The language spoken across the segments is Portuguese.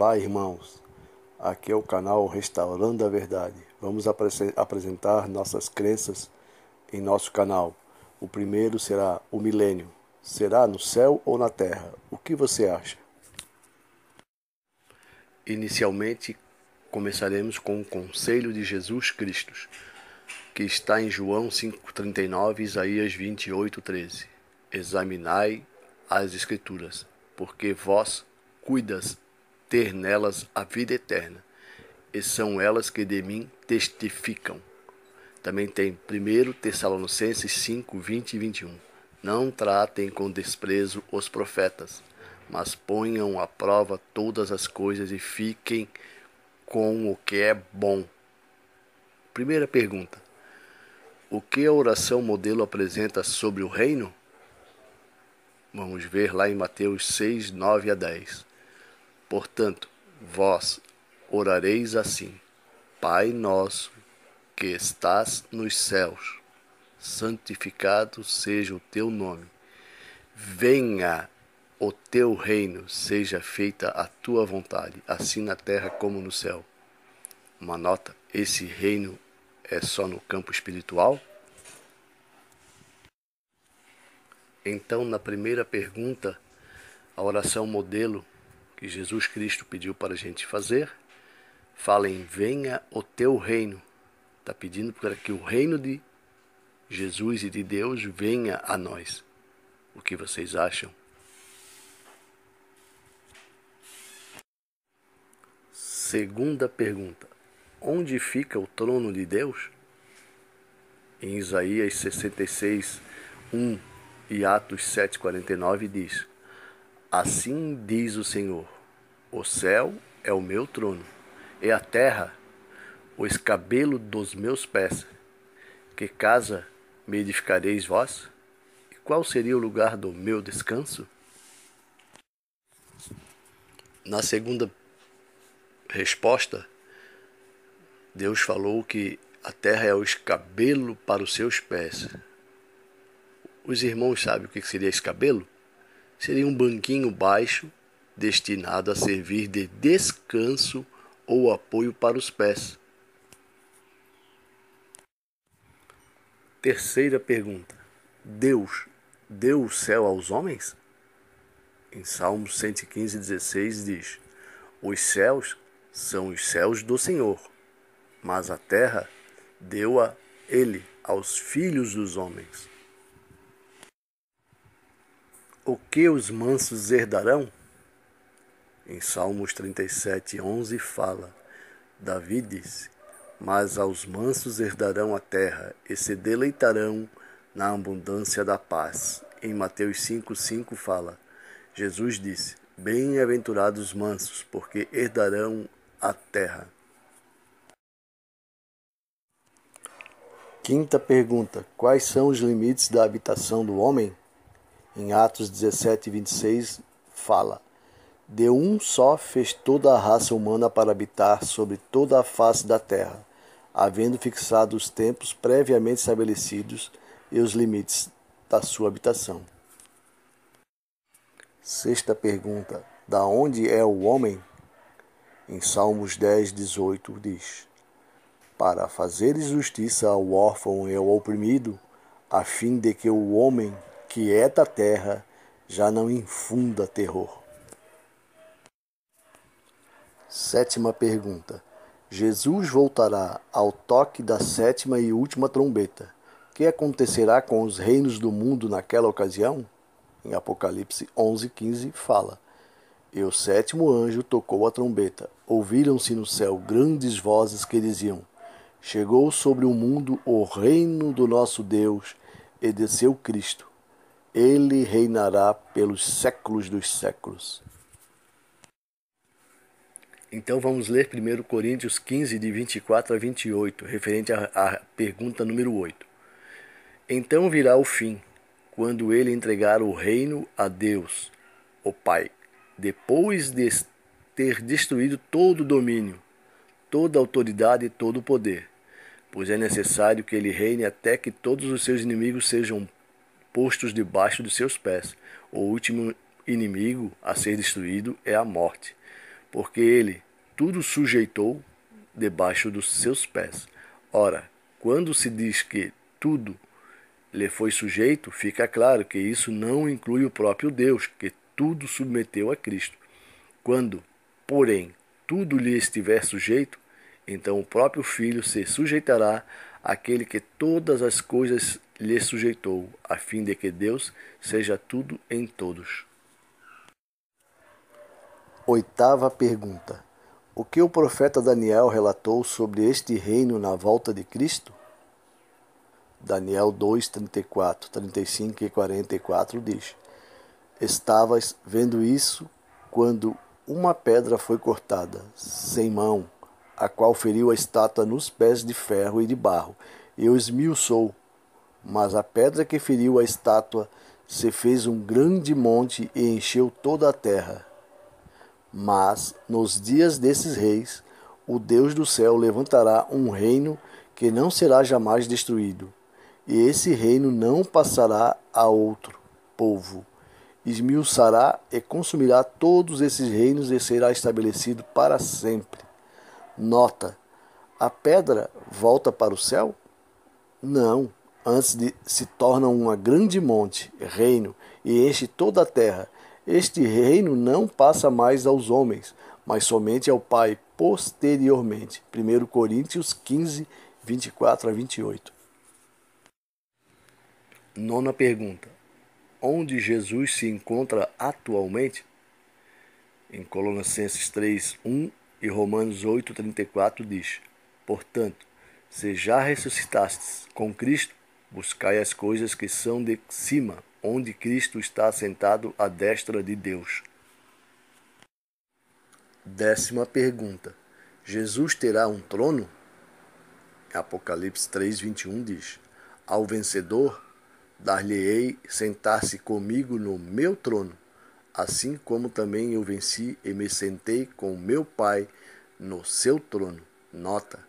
Olá, irmãos. Aqui é o canal Restaurando a Verdade. Vamos apresentar nossas crenças em nosso canal. O primeiro será o milênio. Será no céu ou na terra? O que você acha? Inicialmente, começaremos com o conselho de Jesus Cristo, que está em João 5,39 e Isaías 28,13. Examinai as Escrituras, porque vós cuidas ter nelas a vida eterna, e são elas que de mim testificam. Também tem 1 Tessalonicenses 5, 20 e 21. Não tratem com desprezo os profetas, mas ponham à prova todas as coisas e fiquem com o que é bom. Primeira pergunta: o que a oração modelo apresenta sobre o reino? Vamos ver lá em Mateus 6, 9 a 10. Portanto, vós orareis assim: Pai nosso, que estás nos céus, santificado seja o teu nome. Venha o teu reino, seja feita a tua vontade, assim na terra como no céu. Uma nota: esse reino é só no campo espiritual? Então, na primeira pergunta, a oração modelo que Jesus Cristo pediu para a gente fazer, fala em venha o teu reino. Está pedindo para que o reino de Jesus e de Deus venha a nós. O que vocês acham? Segunda pergunta: onde fica o trono de Deus? Em Isaías 66, 1 e Atos 7,49 diz: assim diz o Senhor, o céu é o meu trono, e a terra o escabelo dos meus pés. Que casa me edificareis vós? E qual seria o lugar do meu descanso? Na segunda resposta, Deus falou que a terra é o escabelo para os seus pés. Os irmãos sabem o que seria escabelo? Seria um banquinho baixo destinado a servir de descanso ou apoio para os pés. Terceira pergunta: Deus deu o céu aos homens? Em Salmos 115:16 diz: os céus são os céus do Senhor, mas a terra deu-a ele aos filhos dos homens. O que os mansos herdarão? Em Salmos 37:11 fala: Davi disse: mas aos mansos herdarão a terra e se deleitarão na abundância da paz. Em Mateus 5:5 fala: Jesus disse: bem-aventurados os mansos, porque herdarão a terra. Quinta pergunta: quais são os limites da habitação do homem? Em Atos 17:26 fala: de um só fez toda a raça humana para habitar sobre toda a face da terra, havendo fixado os tempos previamente estabelecidos e os limites da sua habitação. Sexta pergunta: da onde é o homem? Em Salmos 10:18 diz: para fazeres justiça ao órfão e ao oprimido, a fim de que o homem que é da terra já não infunda terror. Sétima pergunta: Jesus voltará ao toque da sétima e última trombeta. O que acontecerá com os reinos do mundo naquela ocasião? Em Apocalipse 11:15 fala: e o sétimo anjo tocou a trombeta. Ouviram-se no céu grandes vozes que diziam: chegou sobre o mundo o reino do nosso Deus e desceu Cristo. Ele reinará pelos séculos dos séculos. Então vamos ler 1 Coríntios 15, de 24 a 28, referente à pergunta número 8. Então virá o fim, quando ele entregar o reino a Deus, o Pai, depois de ter destruído todo o domínio, toda a autoridade e todo o poder, pois é necessário que ele reine até que todos os seus inimigos sejam postos debaixo dos seus pés. O último inimigo a ser destruído é a morte. porque ele tudo sujeitou debaixo dos seus pés. Ora, quando se diz que tudo lhe foi sujeito, fica claro que isso não inclui o próprio Deus, que tudo submeteu a Cristo. Quando, porém, tudo lhe estiver sujeito, então o próprio Filho se sujeitará àquele que todas as coisas lhe sujeitou, a fim de que Deus seja tudo em todos. Oitava pergunta. O que o profeta Daniel relatou sobre este reino na volta de Cristo? Daniel 2, 34, 35 e 44 diz: Estavas vendo isso quando uma pedra foi cortada, sem mão, a qual feriu a estátua nos pés de ferro e de barro, e o esmiuçou. Mas a pedra que feriu a estátua se fez um grande monte e encheu toda a terra. Mas, nos dias desses reis, o Deus do céu levantará um reino que não será jamais destruído, e esse reino não passará a outro povo. Esmiuçará e consumirá todos esses reinos e será estabelecido para sempre. Nota: a pedra volta para o céu? Não, antes de se torna um grande monte, reino, e enche toda a terra. Este reino não passa mais aos homens, mas somente ao Pai posteriormente. 1 Coríntios 15, 24 a 28. Nona pergunta. Onde Jesus se encontra atualmente? Em Colossenses 3, 1 e Romanos 8, 34 diz: Portanto, se já ressuscitastes com Cristo, buscai as coisas que são de cima, onde Cristo está assentado à destra de Deus. Décima pergunta. Jesus terá um trono? Apocalipse 3, 21 diz: Ao vencedor, dar-lhe-ei sentar-se comigo no meu trono, assim como também eu venci e me sentei com meu Pai no seu trono. Nota: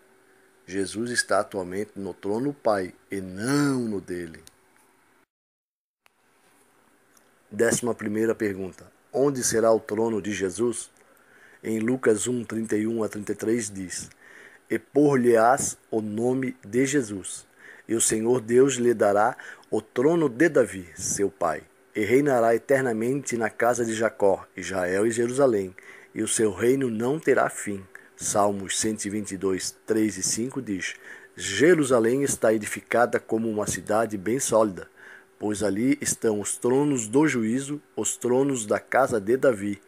Jesus está atualmente no trono do Pai e não no dele. 11ª pergunta. Onde será o trono de Jesus? Em Lucas 1, 31 a 33 diz: E por-lhe-ás o nome de Jesus, e o Senhor Deus lhe dará o trono de Davi, seu pai, e reinará eternamente na casa de Jacó, Israel e Jerusalém, e o seu reino não terá fim. Salmos 122, 3 e 5 diz: Jerusalém está edificada como uma cidade bem sólida, pois ali estão os tronos do juízo, os tronos da casa de Davi.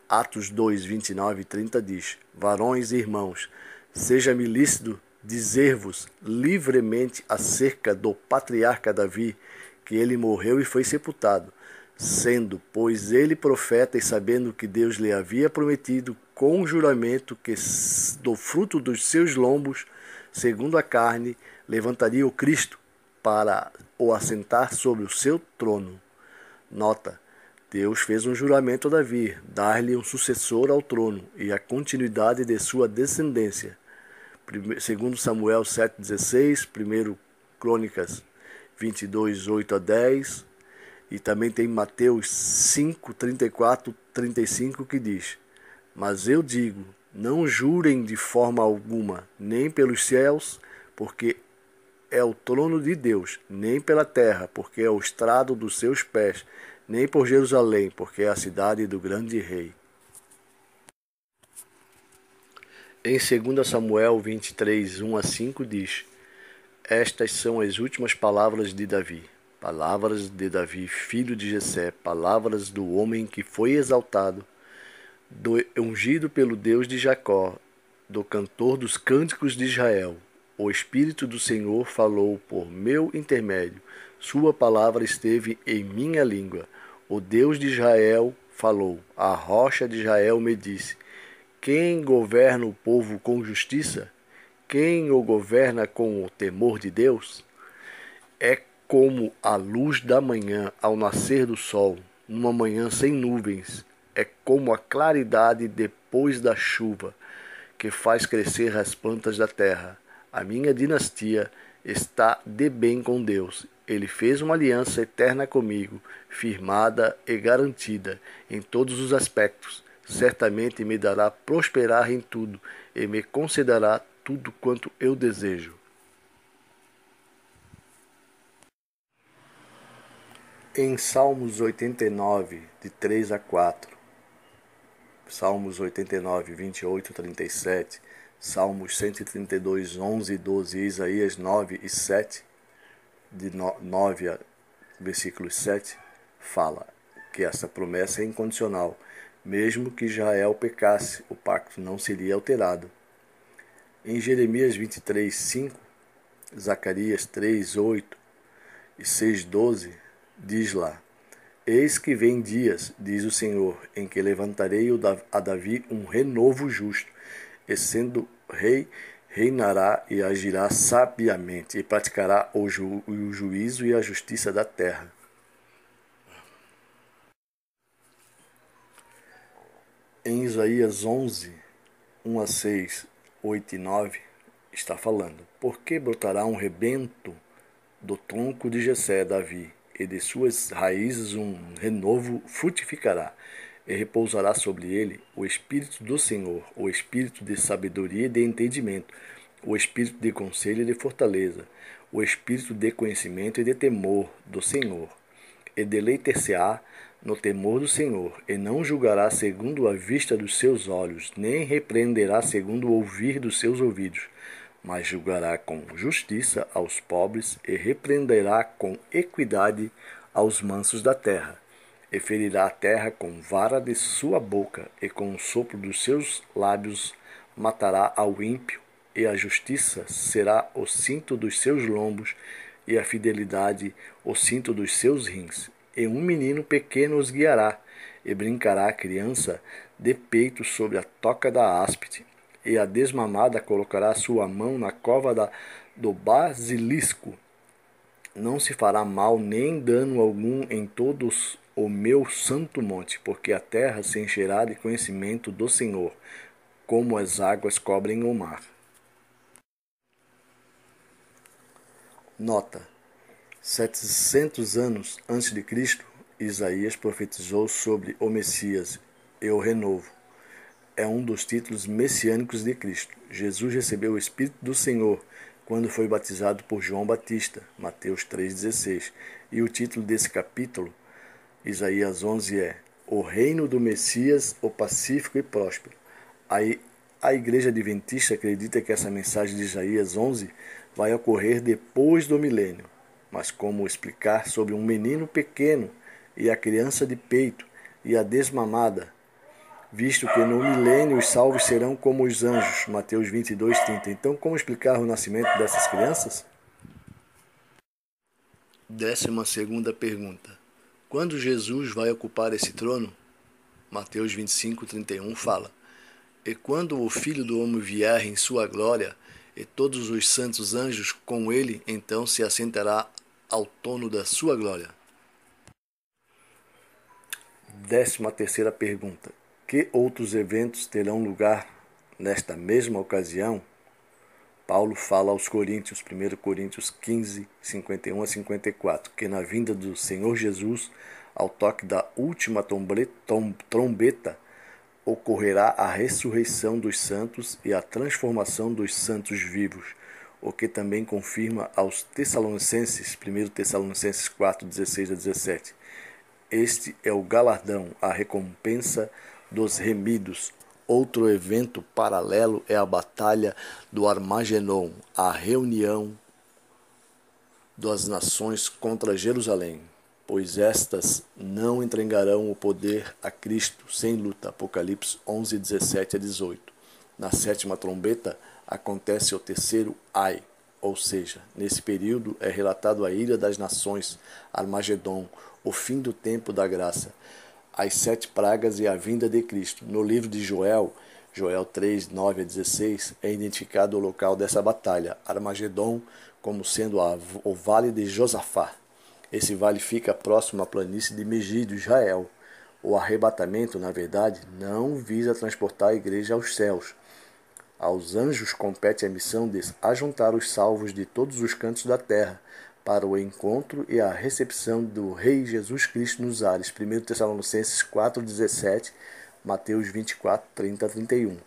Atos 2, 29 e 30 diz: Varões e irmãos, seja-me lícito dizer-vos livremente acerca do patriarca Davi, que ele morreu e foi sepultado, sendo, pois, ele profeta e sabendo que Deus lhe havia prometido com juramento que do fruto dos seus lombos, segundo a carne, levantaria o Cristo para o assentar sobre o seu trono. Nota: Deus fez um juramento a Davi, dar-lhe um sucessor ao trono e a continuidade de sua descendência. 2 Samuel 7,16, 1 Crônicas 22, 8 a 10, e também tem Mateus 5, 34, 35, que diz: Mas eu digo, não jurem de forma alguma, nem pelos céus, porque é o trono de Deus, nem pela terra, porque é o estrado dos seus pés, nem por Jerusalém, porque é a cidade do grande rei. Em 2 Samuel 23, 1 a 5 diz: Estas são as últimas palavras de Davi, filho de Jessé, palavras do homem que foi exaltado, do ungido pelo Deus de Jacó, do cantor dos cânticos de Israel. O Espírito do Senhor falou por meu intermédio, sua palavra esteve em minha língua. O Deus de Israel falou, a rocha de Israel me disse: Quem governa o povo com justiça? Quem o governa com o temor de Deus? É como a luz da manhã ao nascer do sol, numa manhã sem nuvens. É como a claridade depois da chuva, que faz crescer as plantas da terra. A minha dinastia está de bem com Deus. Ele fez uma aliança eterna comigo, firmada e garantida em todos os aspectos. certamente me dará prosperar em tudo e me concederá tudo quanto eu desejo. Em Salmos 89, de 3 a 4, Salmos 89, 28 e 37, Salmos 132, 11 e 12 e Isaías 9 e 7, de 9 a versículo 7, fala que essa promessa é incondicional. Mesmo que Israel pecasse, o pacto não seria alterado. Em Jeremias 23, 5, Zacarias 3, 8 e 6, 12, diz lá: Eis que vem dias, diz o Senhor, em que levantarei a Davi um renovo justo, e sendo rei, reinará e agirá sabiamente, e praticará o juízo e a justiça da terra. Em Isaías 11, 1 a 6, 8 e 9, está falando: Porque brotará um rebento do tronco de Jessé, Davi, e de suas raízes um renovo frutificará, e repousará sobre ele o Espírito do Senhor, o Espírito de sabedoria e de entendimento, o Espírito de conselho e de fortaleza, o Espírito de conhecimento e de temor do Senhor. E deleitar-se-á no temor do Senhor, e não julgará segundo a vista dos seus olhos, nem repreenderá segundo o ouvir dos seus ouvidos, mas julgará com justiça aos pobres e repreenderá com equidade aos mansos da terra. E ferirá a terra com vara de sua boca, e com o sopro dos seus lábios matará ao ímpio, e a justiça será o cinto dos seus lombos, e a fidelidade o cinto dos seus rins. E um menino pequeno os guiará, e brincará a criança de peito sobre a toca da áspide, e a desmamada colocará sua mão na cova do basilisco. Não se fará mal nem dano algum em todos o meu santo monte, porque a terra se encherá de conhecimento do Senhor, como as águas cobrem o mar. Nota: 700 anos antes de Cristo, Isaías profetizou sobre o Messias e o renovo. É um dos títulos messiânicos de Cristo. Jesus recebeu o Espírito do Senhor quando foi batizado por João Batista, Mateus 3,16. E o título desse capítulo, Isaías 11, é O Reino do Messias, o Pacífico e Próspero. A Igreja Adventista acredita que essa mensagem de Isaías 11 vai ocorrer depois do milênio. Mas como explicar sobre um menino pequeno e a criança de peito e a desmamada, visto que no milênio os salvos serão como os anjos, Mateus 22, 30. Então, como explicar o nascimento dessas crianças? 12ª pergunta: quando Jesus vai ocupar esse trono? Mateus 25, 31 fala: E quando o Filho do Homem vier em sua glória, e todos os santos anjos com ele, então se assentará ao trono da sua glória. 13ª pergunta: que outros eventos terão lugar nesta mesma ocasião? Paulo fala aos Coríntios, 1 Coríntios 15, 51 a 54, que na vinda do Senhor Jesus, ao toque da última trombeta, ocorrerá a ressurreição dos santos e a transformação dos santos vivos, o que também confirma aos Tessalonicenses, 1 Tessalonicenses 4, 16 a 17. Este é o galardão, a recompensa dos remidos. Outro evento paralelo é a batalha do Armagedon, a reunião das nações contra Jerusalém, pois estas não entregarão o poder a Cristo sem luta. Apocalipse 11, 17 a 18. Na 7ª trombeta acontece o terceiro ai, ou seja, nesse período é relatado a ira das nações, Armagedon, o fim do tempo da graça, as 7 pragas e a vinda de Cristo. No livro de Joel 3, 9 a 16, é identificado o local dessa batalha, Armagedon, como sendo o Vale de Josafá. Esse vale fica próximo à planície de Megido, Israel. O arrebatamento, na verdade, não visa transportar a igreja aos céus. Aos anjos compete a missão de ajuntar os salvos de todos os cantos da terra para o encontro e a recepção do Rei Jesus Cristo nos ares. 1 Tessalonicenses 4,17, Mateus 24, 30 a 31.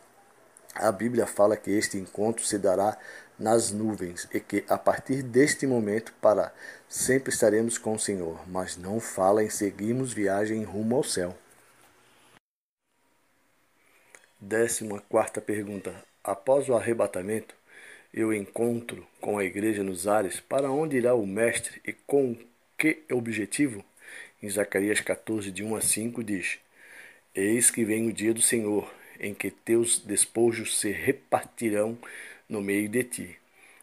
A Bíblia fala que este encontro se dará nas nuvens e que a partir deste momento para sempre estaremos com o Senhor, mas não fala em seguirmos viagem rumo ao céu. 14ª pergunta. Após o arrebatamento e o encontro com a igreja nos ares, para onde irá o Mestre e com que objetivo? Em Zacarias 14, de 1 a 5 diz: Eis que vem o dia do Senhor, em que teus despojos se repartirão no meio de ti.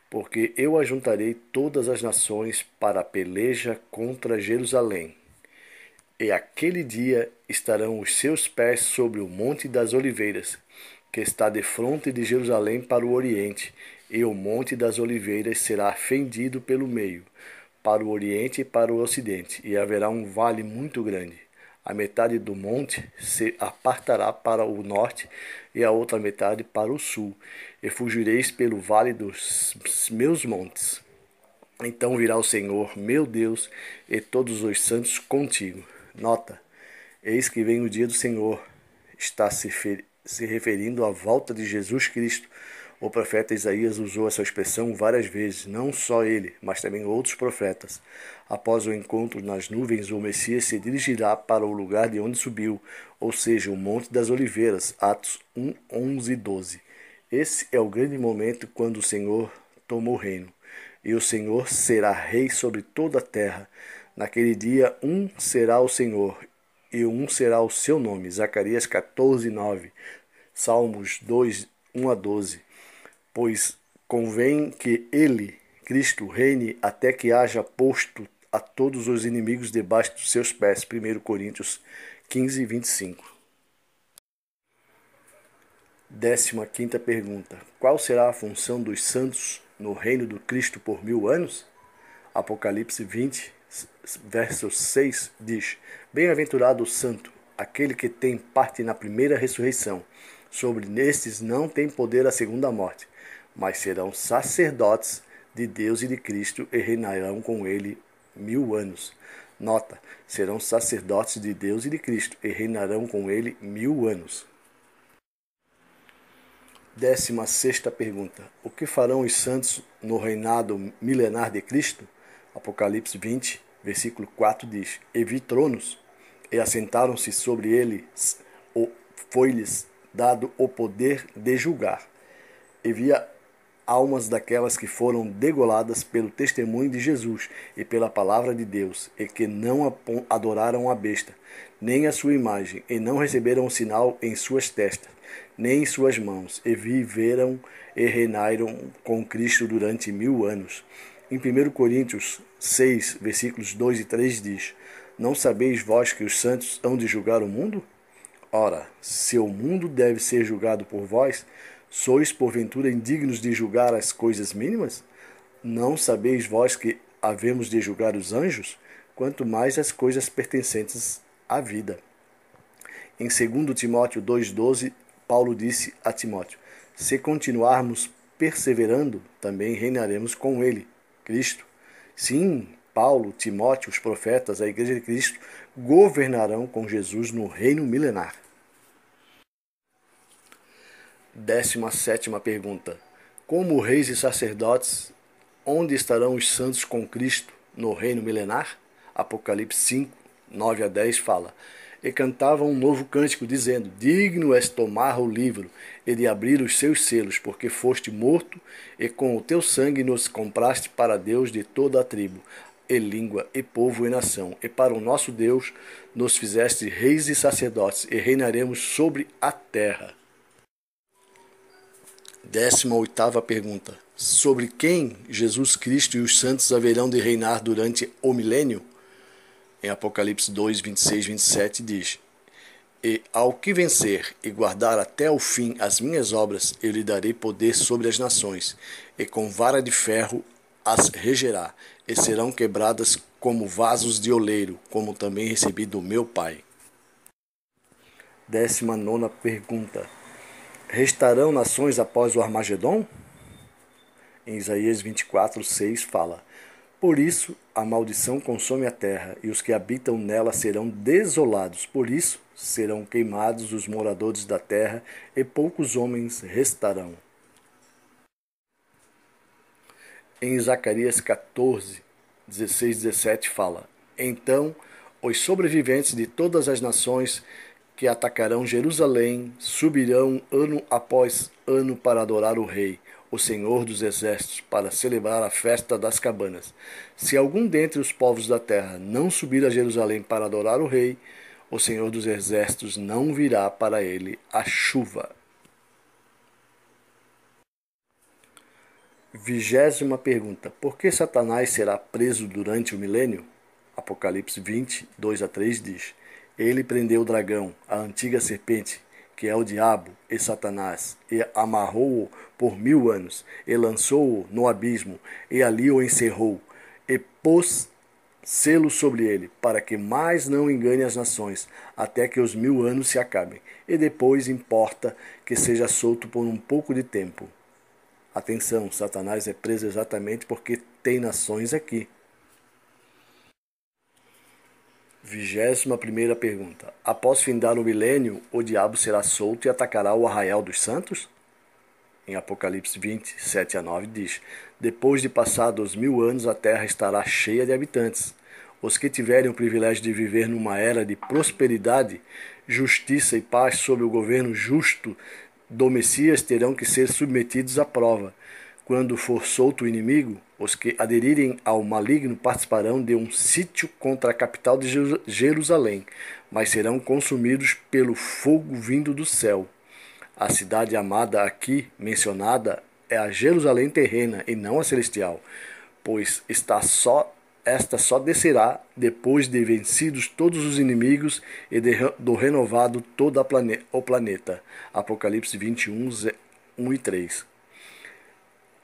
Porque eu ajuntarei todas as nações para a peleja contra Jerusalém. E aquele dia estarão os seus pés sobre o Monte das Oliveiras, que está defronte de Jerusalém para o oriente, e o Monte das Oliveiras será fendido pelo meio, para o oriente e para o ocidente, e haverá um vale muito grande. A metade do monte se apartará para o norte e a outra metade para o sul, e fugireis pelo vale dos meus montes. Então virá o Senhor, meu Deus, e todos os santos contigo. Nota: eis que vem o dia do Senhor. Está se referindo à volta de Jesus Cristo. O profeta Isaías usou essa expressão várias vezes, não só ele, mas também outros profetas. Após o encontro nas nuvens, o Messias se dirigirá para o lugar de onde subiu, ou seja, o Monte das Oliveiras, Atos 1, 11 e 12. Esse é o grande momento quando o Senhor toma o reino, e o Senhor será rei sobre toda a terra. Naquele dia, um será o Senhor, e um será o seu nome. Zacarias 14, 9. Salmos 2, 1 a 12. Pois convém que ele, Cristo, reine até que haja posto a todos os inimigos debaixo dos seus pés. 1 Coríntios 15, 25. 15ª pergunta. Qual será a função dos santos no reino do Cristo por 1000 anos? Apocalipse 20, verso 6 diz: Bem-aventurado o santo, aquele que tem parte na primeira ressurreição. Sobre estes não tem poder a segunda morte, mas serão sacerdotes de Deus e de Cristo e reinarão com ele 1000 anos. Nota: serão sacerdotes de Deus e de Cristo e reinarão com ele 1000 anos. 16ª pergunta. O que farão os santos no reinado milenar de Cristo? Apocalipse 20, versículo 4 diz: E vi tronos, e assentaram-se sobre eles, foi-lhes dado o poder de julgar. E via almas daquelas que foram degoladas pelo testemunho de Jesus e pela palavra de Deus, e que não adoraram a besta, nem a sua imagem, e não receberam o sinal em suas testas, nem em suas mãos, e viveram e reinaram com Cristo durante 1000 anos. Em 1 Coríntios 6, versículos 2 e 3 diz: Não sabeis vós que os santos hão de julgar o mundo? Ora, se o mundo deve ser julgado por vós, sois porventura indignos de julgar as coisas mínimas? Não sabeis vós que havemos de julgar os anjos? Quanto mais as coisas pertencentes à vida. Em 2 Timóteo 2,12, Paulo disse a Timóteo: Se continuarmos perseverando, também reinaremos com ele, Cristo. Sim, Paulo, Timóteo, os profetas, a Igreja de Cristo governarão com Jesus no reino milenar. 17ª pergunta. Como reis e sacerdotes, onde estarão os santos com Cristo no reino milenar? Apocalipse 5, 9 a 10 fala: E cantavam um novo cântico, dizendo: Digno és tomar o livro e de abrir os seus selos, porque foste morto, e com o teu sangue nos compraste para Deus de toda a tribo, e língua, e povo, e nação. E para o nosso Deus nos fizeste reis e sacerdotes, e reinaremos sobre a terra. 18ª pergunta. Sobre quem Jesus Cristo e os santos haverão de reinar durante o milênio? Em Apocalipse 2, 26 e 27 diz: E ao que vencer e guardar até o fim as minhas obras, eu lhe darei poder sobre as nações, e com vara de ferro as regerá, e serão quebradas como vasos de oleiro, como também recebi do meu Pai. 19ª pergunta. Restarão nações após o Armagedon? Em Isaías 24, 6 fala: Por isso, a maldição consome a terra, e os que habitam nela serão desolados. Por isso, serão queimados os moradores da terra, e poucos homens restarão. Em Zacarias 14, 16, 17 fala: Então os sobreviventes de todas as nações que atacarão Jerusalém subirão ano após ano para adorar o Rei, o Senhor dos Exércitos, para celebrar a festa das cabanas. Se algum dentre os povos da terra não subir a Jerusalém para adorar o Rei, o Senhor dos Exércitos não virá para ele a chuva. 20ª pergunta: por que Satanás será preso durante o milênio? Apocalipse 20, 2 a 3 diz: Ele prendeu o dragão, a antiga serpente, que é o diabo e Satanás, e amarrou-o por 1000 anos, e lançou-o no abismo, e ali o encerrou, e pôs selo sobre ele, para que mais não engane as nações, até que os 1000 anos se acabem, e depois importa que seja solto por um pouco de tempo. Atenção, Satanás é preso exatamente porque tem nações aqui. 21ª pergunta: após findar o milênio, o diabo será solto e atacará o arraial dos santos? Em Apocalipse 20, 7 a 9 diz: depois de passados 1000 anos, a terra estará cheia de habitantes. Os que tiverem o privilégio de viver numa era de prosperidade, justiça e paz sob o governo justo do Messias terão que ser submetidos à prova. Quando for solto o inimigo, os que aderirem ao maligno participarão de um sítio contra a capital de Jerusalém, mas serão consumidos pelo fogo vindo do céu. A cidade amada aqui mencionada é a Jerusalém terrena e não a celestial, pois esta só descerá depois de vencidos todos os inimigos e do renovado todo o planeta. Apocalipse 21, 1 e 3.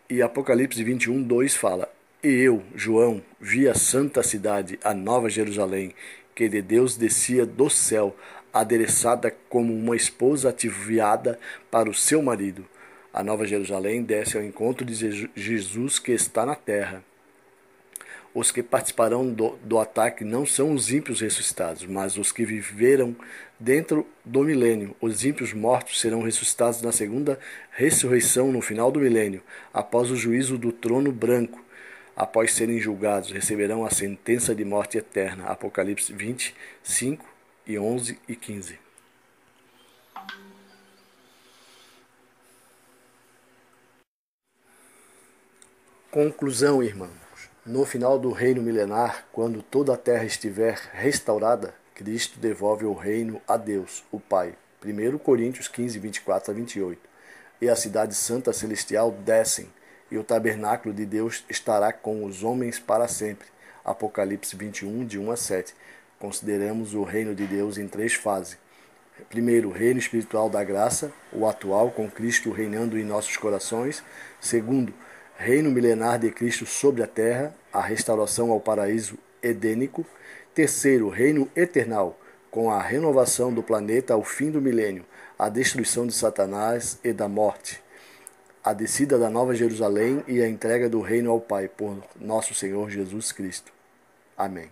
E Apocalipse 21, 2 fala: E eu, João, vi a santa cidade, a nova Jerusalém, que de Deus descia do céu, adereçada como uma esposa ativiada para o seu marido. A nova Jerusalém desce ao encontro de Jesus que está na terra. Os que participarão do ataque não são os ímpios ressuscitados, mas os que viveram dentro do milênio. Os ímpios mortos serão ressuscitados na segunda ressurreição no final do milênio, após o juízo do trono branco. Após serem julgados, receberão a sentença de morte eterna. Apocalipse 20, 5 e 11 e 15. Conclusão, irmãos. No final do reino milenar, quando toda a terra estiver restaurada, Cristo devolve o reino a Deus, o Pai. 1 Coríntios 15, 24 a 28. E a cidade santa celestial descem, e o tabernáculo de Deus estará com os homens para sempre. Apocalipse 21, de 1 a 7. Consideramos o reino de Deus em 3 fases. Primeiro, o reino espiritual da graça, o atual, com Cristo reinando em nossos corações. Segundo, reino milenar de Cristo sobre a terra, a restauração ao paraíso edênico. Terceiro, reino eternal, com a renovação do planeta ao fim do milênio, a destruição de Satanás e da morte, a descida da Nova Jerusalém e a entrega do reino ao Pai por nosso Senhor Jesus Cristo. Amém.